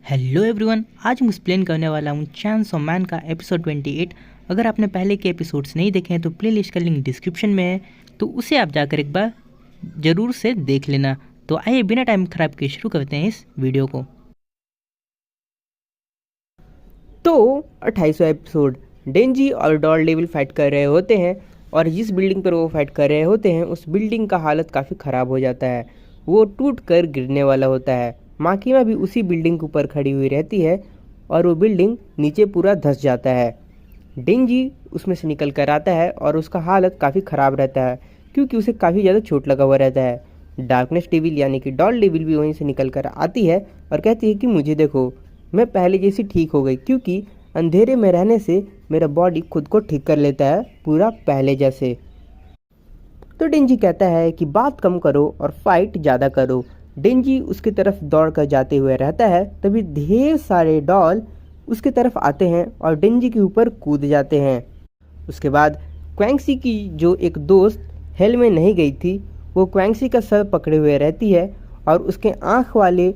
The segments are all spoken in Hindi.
हेलो एवरीवन, आज मैं एक्सप्लेन करने वाला हूँ चैंस ऑफ मैन का एपिसोड 28। अगर आपने पहले के एपिसोड्स नहीं देखे हैं तो प्लेलिस्ट का लिंक डिस्क्रिप्शन में है, तो उसे आप जाकर एक बार ज़रूर से देख लेना। तो आइए बिना टाइम खराब के शुरू करते हैं इस वीडियो को। तो 28वां एपिसोड डेंजी और डॉल डेविल फाइट कर रहे होते हैं और जिस बिल्डिंग पर वो फाइट कर रहे होते हैं उस बिल्डिंग का हालत काफ़ी ख़राब हो जाता है। वो टूट कर गिरने वाला होता है। माकिमा भी उसी बिल्डिंग के ऊपर खड़ी हुई रहती है और वो बिल्डिंग नीचे पूरा धंस जाता है। डेंजी उसमें से निकल कर आता है और उसका हालत काफ़ी ख़राब रहता है क्योंकि उसे काफ़ी ज़्यादा चोट लगा हुआ रहता है। डार्कनेस डेविल यानी कि डॉल डेविल भी वहीं से निकल कर आती है और कहती है कि मुझे देखो, मैं पहले जैसी ठीक हो गई क्योंकि अंधेरे में रहने से मेरा बॉडी खुद को ठीक कर लेता है पूरा पहले जैसे। तो डेंजी कहता है कि बात कम करो और फाइट ज़्यादा करो। डेंजी उसकी तरफ दौड़ कर जाते हुए रहता है, तभी ढेर सारे डॉल उसकी तरफ आते हैं और डेंजी के ऊपर कूद जाते हैं। उसके बाद क्वैंक्सी की जो एक दोस्त हेल में नहीं गई थी, वो क्वैंक्सी का सर पकड़े हुए रहती है और उसके आँख वाले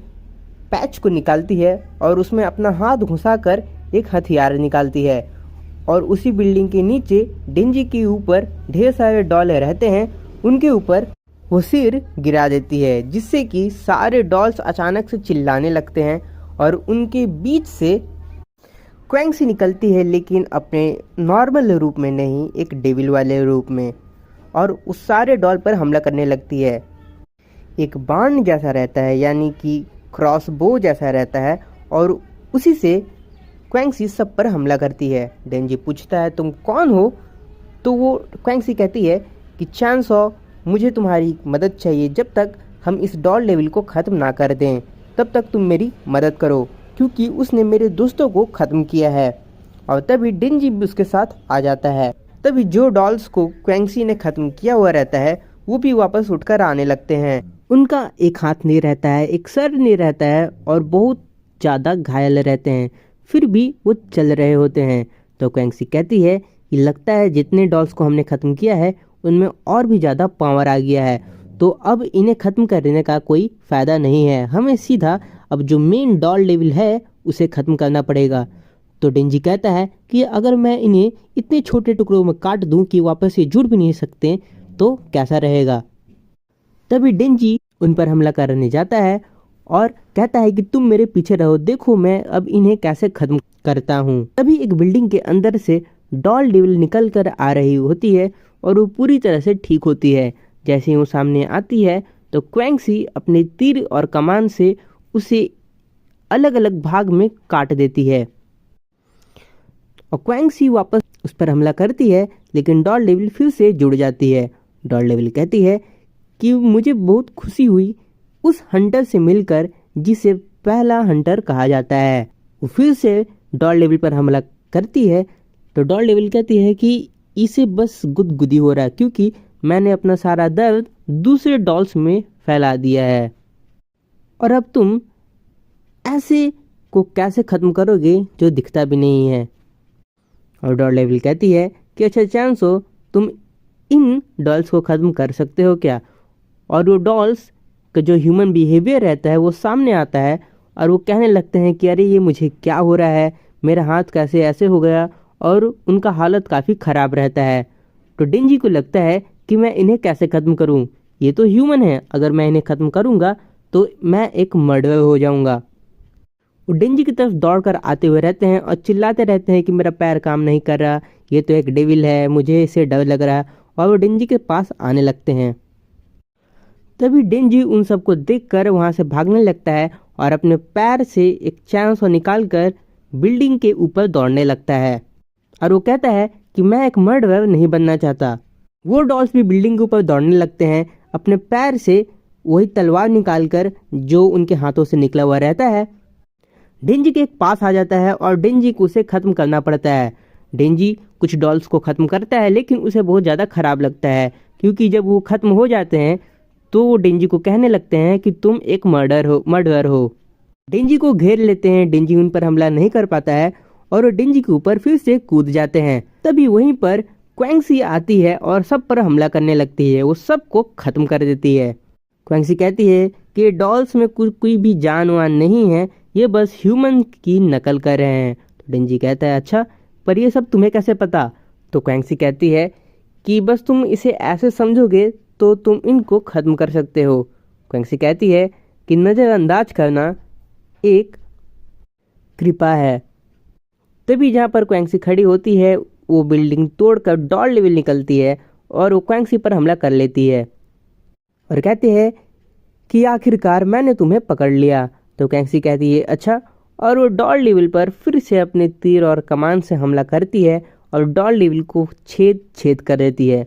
पैच को निकालती है और उसमें अपना हाथ घुसाकर एक हथियार निकालती है और उसी बिल्डिंग के नीचे डेंजी के ऊपर ढेर सारे डॉल रहते हैं, उनके ऊपर वो सिर गिरा देती है, जिससे कि सारे डॉल्स अचानक से चिल्लाने लगते हैं और उनके बीच से क्वैंक्सी निकलती है, लेकिन अपने नॉर्मल रूप में नहीं, एक डेविल वाले रूप में, और उस सारे डॉल पर हमला करने लगती है। एक बाण जैसा रहता है यानी कि क्रॉस बो जैसा रहता है और उसी से क्वैंक्सी सब पर हमला करती है। डेंजी पूछता है तुम कौन हो? तो वो क्वैंक्सी कहती है कि चैनसॉ, मुझे तुम्हारी मदद चाहिए। जब तक हम इस डॉल डेविल को ख़त्म ना कर दें तब तक तुम मेरी मदद करो, क्योंकि उसने मेरे दोस्तों को ख़त्म किया है। और तभी डेंजी भी उसके साथ आ जाता है। तभी जो डॉल्स को क्वैंक्सी ने ख़त्म किया हुआ रहता है वो भी वापस उठकर आने लगते हैं। उनका एक हाथ नहीं रहता है, एक सर नहीं रहता है और बहुत ज़्यादा घायल रहते हैं, फिर भी वो चल रहे होते हैं। तो क्वैंक्सी कहती है कि लगता है जितने डॉल्स को हमने ख़त्म किया है उनमें और भी ज़्यादा पावर आ गया है, तो अब इन्हें ख़त्म करने का कोई फ़ायदा नहीं है, हमें सीधा अब जो मेन डॉल डेविल है उसे ख़त्म करना पड़ेगा। तो डेंजी कहता है कि अगर मैं इन्हें इतने छोटे टुकड़ों में काट दूं कि वापस ये जुड़ भी नहीं सकते तो कैसा रहेगा। तभी डेंजी उन पर हमला करने जाता है और कहता है कि तुम मेरे पीछे रहो, देखो मैं अब इन्हें कैसे खत्म करता हूँ। तभी एक बिल्डिंग के अंदर से डॉल डेविल निकल कर आ रही होती है और वो पूरी तरह से ठीक होती है। जैसे ही वो सामने आती है तो क्वैंक्सी अपने तीर और कमान से उसे अलग अलग भाग में काट देती है और क्वैंक्सी वापस उस पर हमला करती है, लेकिन डॉल डेविल फिर से जुड़ जाती है। डॉल डेविल कहती है कि मुझे बहुत खुशी हुई उस हंटर से मिलकर जिसे पहला हंटर कहा जाता है। वो फिर से डॉल डेविल पर हमला करती है, तो डॉल डेविल कहती है कि इसे बस गुदगुदी हो रहा है क्योंकि मैंने अपना सारा दर्द दूसरे डॉल्स में फैला दिया है, और अब तुम ऐसे को कैसे ख़त्म करोगे जो दिखता भी नहीं है। और डॉल डेविल कहती है कि अच्छा चांसो, तुम इन डॉल्स को ख़त्म कर सकते हो क्या? और वो डॉल्स का जो ह्यूमन बिहेवियर रहता है वो सामने आता है और वो कहने लगते हैं कि अरे ये मुझे क्या हो रहा है, मेरा हाथ कैसे ऐसे हो गया, और उनका हालत काफ़ी ख़राब रहता है। तो डेंजी को लगता है कि मैं इन्हें कैसे ख़त्म करूं, ये तो ह्यूमन है, अगर मैं इन्हें ख़त्म करूंगा तो मैं एक मर्डर हो जाऊंगा। वो डेंजी की तरफ दौड़ कर आते हुए रहते हैं और चिल्लाते रहते हैं कि मेरा पैर काम नहीं कर रहा, ये तो एक डेविल है, मुझे इससे डर लग रहा है, और वो डेंजी के पास आने लगते हैं। तभी डेंजी उन सबको देखकर वहां से भागने लगता है और अपने पैर से एक चैनसॉ निकालकर बिल्डिंग के ऊपर दौड़ने लगता है और वो कहता है कि मैं एक मर्डरर नहीं बनना चाहता। वो डॉल्स भी बिल्डिंग के ऊपर दौड़ने लगते हैं, अपने पैर से वही तलवार निकालकर जो उनके हाथों से निकला हुआ रहता है। डेंजी के पास आ जाता है और डेंजी को उसे ख़त्म करना पड़ता है। डेंजी कुछ डॉल्स को ख़त्म करता है, लेकिन उसे बहुत ज़्यादा ख़राब लगता है क्योंकि जब वो ख़त्म हो जाते हैं तो वो डेंजी को कहने लगते हैं कि तुम एक मर्डरर हो। डेंजी को घेर लेते हैं, डेंजी उन पर हमला नहीं कर पाता है और वो डेंजी के ऊपर फिर से कूद जाते हैं। तभी वहीं पर क्वैंक्सी आती है और सब पर हमला करने लगती है, वो सबको ख़त्म कर देती है। क्वैंक्सी कहती है कि डॉल्स में कोई भी जान वान नहीं है, ये बस ह्यूमन की नकल कर रहे हैं। तो डेंजी कहता है अच्छा, पर ये सब तुम्हें कैसे पता? तो क्वैंक्सी कहती है कि बस तुम इसे ऐसे समझोगे तो तुम इनको ख़त्म कर सकते हो। क्वैंक्सी कहती है कि नज़रअंदाज करना एक कृपा है। तभी जहाँ पर क्वैंक्सी खड़ी होती है वो बिल्डिंग तोड़कर डॉल डेविल निकलती है और वो क्वैंक्सी पर हमला कर लेती है और कहती है कि आखिरकार मैंने तुम्हें पकड़ लिया। तो क्वैंक्सी कहती है अच्छा, और वो डॉल डेविल पर फिर से अपने तीर और कमान से हमला करती है और डॉल डेविल को छेद छेद कर देती है।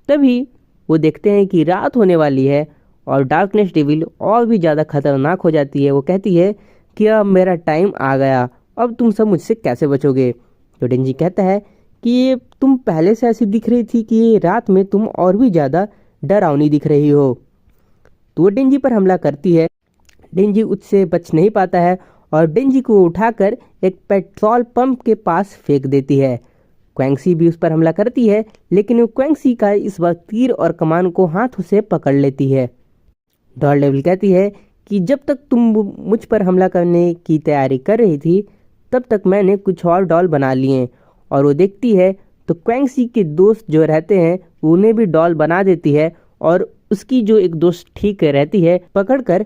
तभी वो देखते हैं कि रात होने वाली है और डार्कनेस डेविल और भी ज़्यादा खतरनाक हो जाती है। वो कहती है कि अब मेरा टाइम आ गया, अब तुम सब मुझसे कैसे बचोगे? तो डेंजी कहता है कि ये तुम पहले से ऐसी दिख रही थी कि ये रात में तुम और भी ज़्यादा डरावनी दिख रही हो। तो वो डेंजी पर हमला करती है। डेंजी उससे बच नहीं पाता है और डेंजी को उठाकर एक पेट्रोल पंप के पास फेंक देती है। क्वैंक्सी भी उस पर हमला करती है, लेकिन वो क्वैंक्सी का इस बार तीर और कमान को हाथों से पकड़ लेती है। डॉल डेविल कहती है कि जब तक तुम मुझ पर हमला करने की तैयारी कर रही थी तब तक मैंने कुछ और डॉल बना लिए। और वो देखती है तो क्वैंक्सी के दोस्त जो रहते हैं उन्हें भी डॉल बना देती है और उसकी जो एक दोस्त ठीक रहती है पकड़कर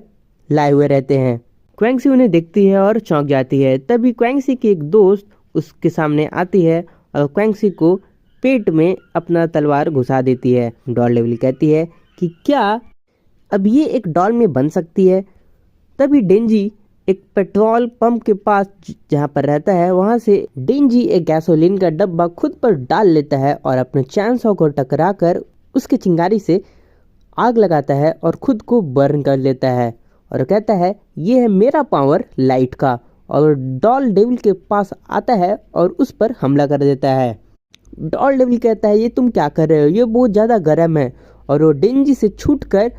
लाए हुए रहते हैं। क्वैंक्सी उन्हें देखती है और चौंक जाती है। तभी क्वैंक्सी की एक दोस्त उसके सामने आती है और क्वैंक्सी को पेट में अपना तलवार घुसा देती है। डॉल डेविल कहती है कि क्या अब ये एक डॉल में बन सकती है? तभी डेंजी एक पेट्रोल पंप के पास जहाँ पर रहता है वहाँ से डेंजी एक गैसोलीन का डब्बा खुद पर डाल लेता है और अपने चैनसॉ को टकराकर उसकी चिंगारी से आग लगाता है और खुद को बर्न कर लेता है और कहता है ये है मेरा पावर लाइट का, और डॉल डेविल के पास आता है और उस पर हमला कर देता है। डॉल डेविल कहता है ये तुम क्या कर रहे हो, ये बहुत ज़्यादा गर्म है, और वो डेंजी से छूटकर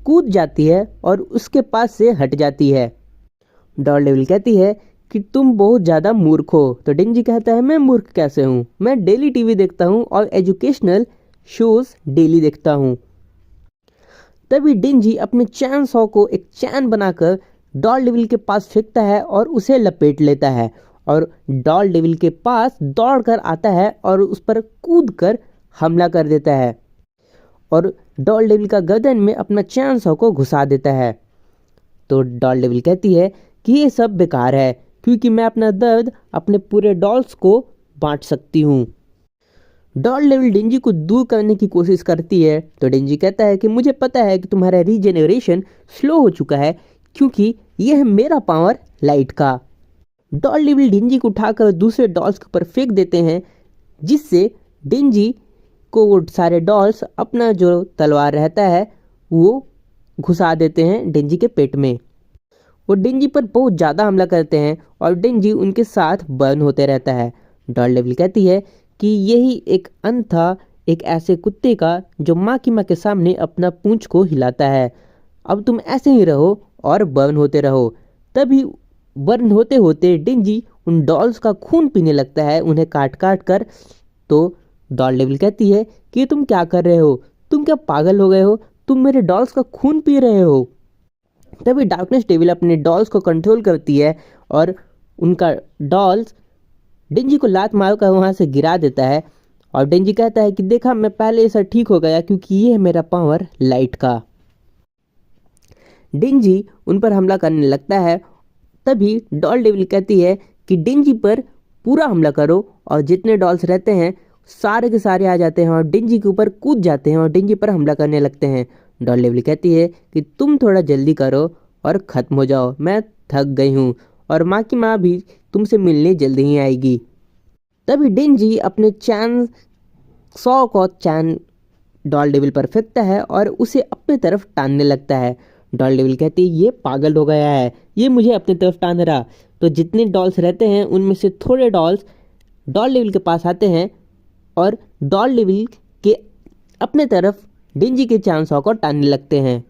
कूद जाती है और उसके पास से हट जाती है। डॉल डेविल कहती है कि तुम बहुत ज़्यादा मूर्ख हो। तो डेंजी कहता है मैं मूर्ख कैसे हूँ, मैं डेली टीवी देखता हूँ और एजुकेशनल शोज डेली देखता हूँ। तभी डेंजी अपने चैन सॉ को एक चैन बनाकर डॉल डेविल के पास फेंकता है और उसे लपेट लेता है और डॉल डेविल के पास दौड़कर आता है और उस पर कूदकर हमला कर देता है और डॉल डेविल का गर्दन में अपना चैन सॉ को घुसा देता है। तो डॉल डेविल कहती है कि ये सब बेकार है क्योंकि मैं अपना दर्द अपने पूरे डॉल्स को बांट सकती हूँ। डॉल डेविल डेंजी को दूर करने की कोशिश करती है। तो डेंजी कहता है कि मुझे पता है कि तुम्हारा रीजेनरेशन स्लो हो चुका है क्योंकि यह है मेरा पावर लाइट का। डॉल डेविल डेंजी को उठाकर दूसरे डॉल्स के ऊपर फेंक देते हैं जिससे डेंजी को वो सारे डॉल्स अपना जो तलवार रहता है वो घुसा देते हैं डेंजी के पेट में। वो डेंजी पर बहुत ज़्यादा हमला करते हैं और डेंजी उनके साथ बर्न होते रहता है। डॉल डेविल कहती है कि यही एक अंत था एक ऐसे कुत्ते का जो माँ के सामने अपना पूंछ को हिलाता है। अब तुम ऐसे ही रहो और बर्न होते रहो। तभी बर्न होते होते डेंजी उन डॉल्स का खून पीने लगता है उन्हें काट काट कर। तो डॉल डेविल कहती है कि तुम क्या कर रहे हो, तुम क्या पागल हो गए हो, तुम मेरे डॉल्स का खून पी रहे हो। तभी डार्कनेस डेविल अपने डॉल्स को कंट्रोल करती है और उनका डॉल्स डेंजी को लात मारकर वहाँ से गिरा देता है और डेंजी कहता है कि देखा मैं पहले ऐसा ठीक हो गया क्योंकि ये है मेरा पावर लाइट का। डेंजी उन पर हमला करने लगता है। तभी डॉल डेविल कहती है कि डेंजी पर पूरा हमला करो और जितने डॉल्स रहते हैं सारे के सारे आ जाते हैं और डेंजी के ऊपर कूद जाते हैं और डेंजी पर हमला करने लगते हैं। डॉल डेविल कहती है कि तुम थोड़ा जल्दी करो और ख़त्म हो जाओ, मैं थक गई हूँ और माँ की माँ भी तुमसे मिलने जल्दी ही आएगी। तभी डेंजी अपने चैन सॉ को चैन डॉल डेविल पर फेंकता है और उसे अपने तरफ टानने लगता है। डॉल डेविल कहती है ये पागल हो गया है, ये मुझे अपनी तरफ टान रहा। तो जितने डॉल्स रहते हैं उनमें से थोड़े डॉल्स डॉल डेविल के पास आते हैं और डॉल डेविल के अपने तरफ डेंजी के चैन सॉ को टानने लगते हैं।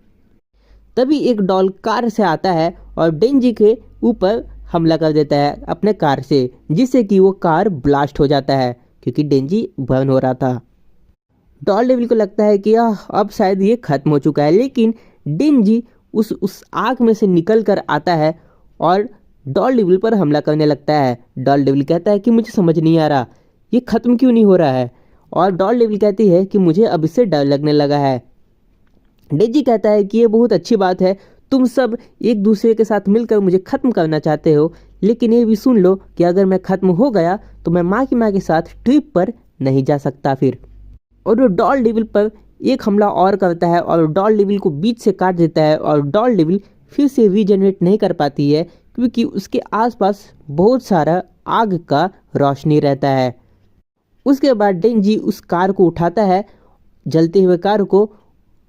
तभी एक डॉल कार से आता है और डेंजी के ऊपर हमला कर देता है अपने कार से, जिससे कि वो कार ब्लास्ट हो जाता है क्योंकि डेंजी बर्न हो रहा था। डॉल डेविल को लगता है कि अब शायद ये खत्म हो चुका है, लेकिन डेंजी उस आग में से निकल कर आता है और डॉल डेविल पर हमला करने लगता है। डॉल डेविल कहता है कि मुझे समझ नहीं आ रहा ये ख़त्म क्यों नहीं हो रहा है, और डॉल डेविल कहती है कि मुझे अब इससे डर लगने लगा है। डेंजी कहता है कि ये बहुत अच्छी बात है, तुम सब एक दूसरे के साथ मिलकर मुझे ख़त्म करना चाहते हो, लेकिन ये भी सुन लो कि अगर मैं ख़त्म हो गया तो मैं माँ के साथ ट्रिप पर नहीं जा सकता फिर। और वो डॉल डेविल पर एक हमला और करता है और डॉल डेविल को बीच से काट देता है, और डॉल डेविल फिर से रीजनरेट नहीं कर पाती है क्योंकि उसके आसपास बहुत सारा आग का रोशनी रहता है। उसके बाद डेंजी उस कार को उठाता है, जलते हुए कार को,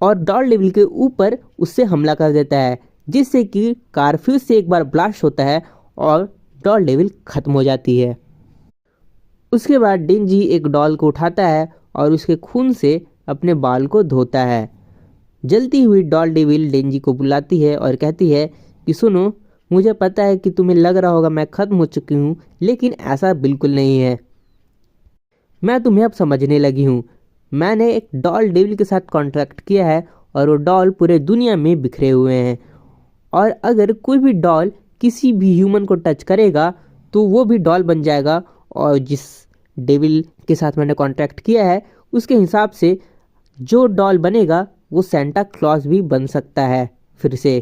और डॉल डेविल के ऊपर उससे हमला कर देता है, जिससे कि कार फिर से एक बार ब्लास्ट होता है और डॉल डेविल खत्म हो जाती है। उसके बाद डेंजी एक डॉल को उठाता है और उसके खून से अपने बाल को धोता है। जलती हुई डॉल डेविल डेंजी को बुलाती है और कहती है कि सुनो, मुझे पता है कि तुम्हें लग रहा होगा मैं ख़त्म हो चुकी हूँ, लेकिन ऐसा बिल्कुल नहीं है। मैं तुम्हें अब समझने लगी हूँ। मैंने एक डॉल डेविल के साथ कॉन्ट्रैक्ट किया है और वो डॉल पूरे दुनिया में बिखरे हुए हैं, और अगर कोई भी डॉल किसी भी ह्यूमन को टच करेगा तो वो भी डॉल बन जाएगा, और जिस डेविल के साथ मैंने कॉन्ट्रैक्ट किया है उसके हिसाब से जो डॉल बनेगा वो सेंटा क्लॉज भी बन सकता है फिर से।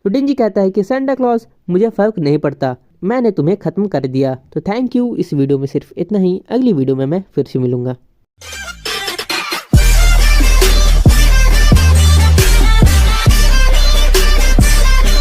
तो डेंजी कहता है कि सेंटा क्लॉज मुझे फ़र्क नहीं पड़ता, मैंने तुम्हें ख़त्म कर दिया। तो थैंक यू, इस वीडियो में सिर्फ इतना ही, अगली वीडियो में मैं फिर से मिलूँगा।